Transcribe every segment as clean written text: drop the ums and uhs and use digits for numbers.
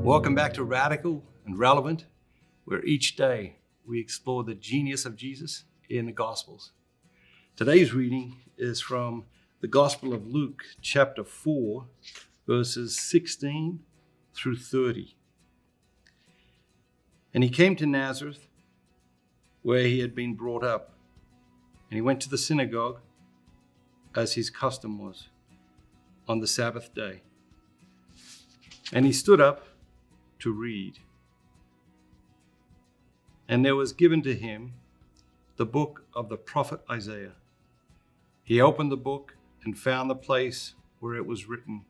Welcome back to Radical and Relevant, where each day we explore the genius of Jesus in the Gospels. Today's reading is from the Gospel of Luke, chapter 4, verses 16 through 30. And he came to Nazareth, where he had been brought up, and he went to the synagogue, as his custom was, on the Sabbath day. And he stood up to read. And there was given to him the book of the prophet Isaiah. He opened the book and found the place where it was written,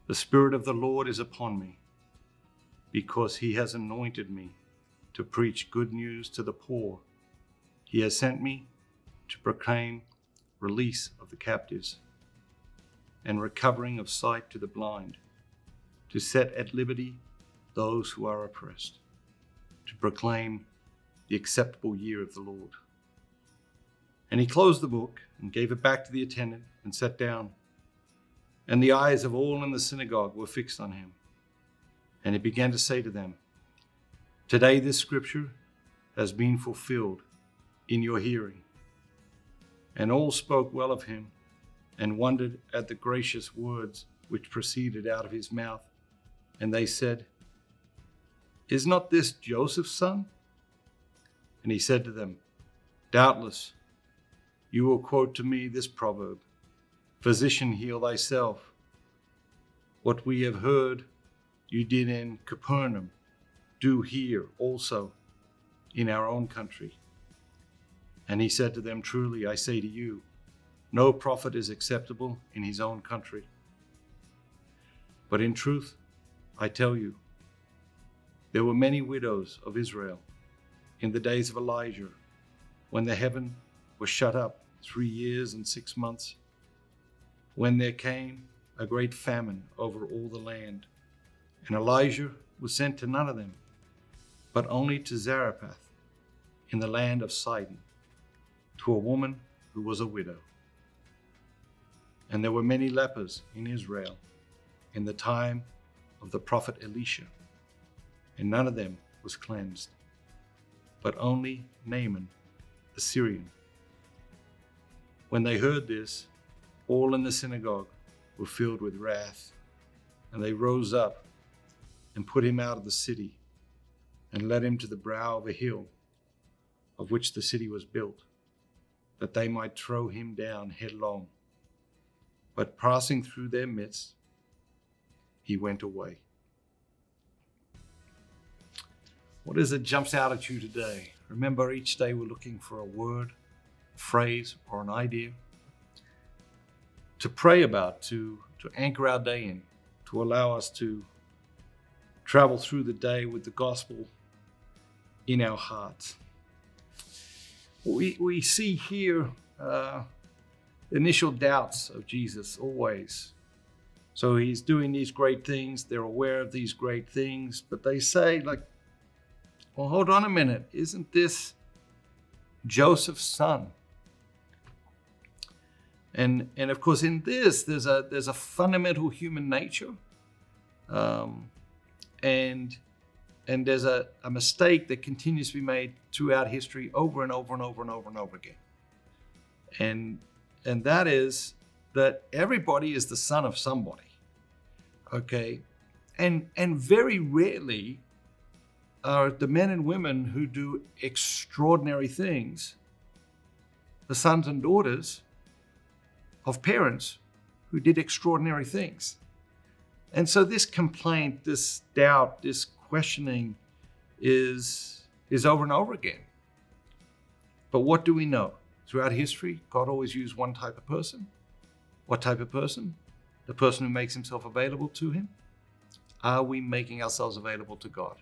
"The Spirit of the Lord is upon me, because he has anointed me to preach good news to the poor. He has sent me to proclaim release of the captives and recovering of sight to the blind, to set at liberty those who are oppressed, to proclaim the acceptable year of the Lord." And he closed the book and gave it back to the attendant and sat down. And the eyes of all in the synagogue were fixed on him. And he began to say to them, "Today this scripture has been fulfilled in your hearing." And all spoke well of him and wondered at the gracious words which proceeded out of his mouth. And they said, "Is not this Joseph's son?" And he said to them, "Doubtless you will quote to me this proverb, 'Physician, heal thyself. What we have heard you did in Capernaum, do here also in our own country." And he said to them, "Truly I say to you, no prophet is acceptable in his own country. But in truth, I tell you, there were many widows of Israel in the days of Elijah, when the heaven was shut up 3 years and 6 months, when there came a great famine over all the land. And Elijah was sent to none of them, but only to Zarephath in the land of Sidon, to a woman who was a widow. And there were many lepers in Israel in the time of the prophet Elisha, and none of them was cleansed, but only Naaman the Syrian." When they heard this, all in the synagogue were filled with wrath, and they rose up and put him out of the city and led him to the brow of a hill of which the city was built, that they might throw him down headlong. But passing through their midst, he went away. What is it jumps out at you today? Remember, each day we're looking for a word, a phrase, or an idea to pray about, to anchor our day in, to allow us to travel through the day with the gospel in our hearts. We see here initial doubts of Jesus always. So he's doing these great things. They're aware of these great things, but they say, well, hold on a minute. Isn't this Joseph's son? And of course, in this, there's a fundamental human nature, and there's a mistake that continues to be made throughout history over and over and over and over and over again. And that is that everybody is the son of somebody. Okay, and very rarely are the men and women who do extraordinary things the sons and daughters of parents who did extraordinary things. And so this complaint, this doubt, this questioning is over and over again. But what do we know? Throughout history, God always used one type of person. What type of person? The person who makes himself available to him. Are we making ourselves available to God?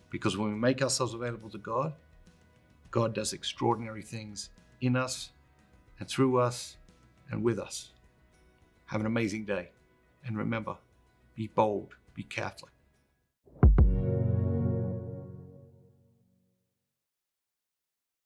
Because when we make ourselves available to God, God does extraordinary things in us and through us and with us. Have an amazing day. And remember, be bold, be Catholic.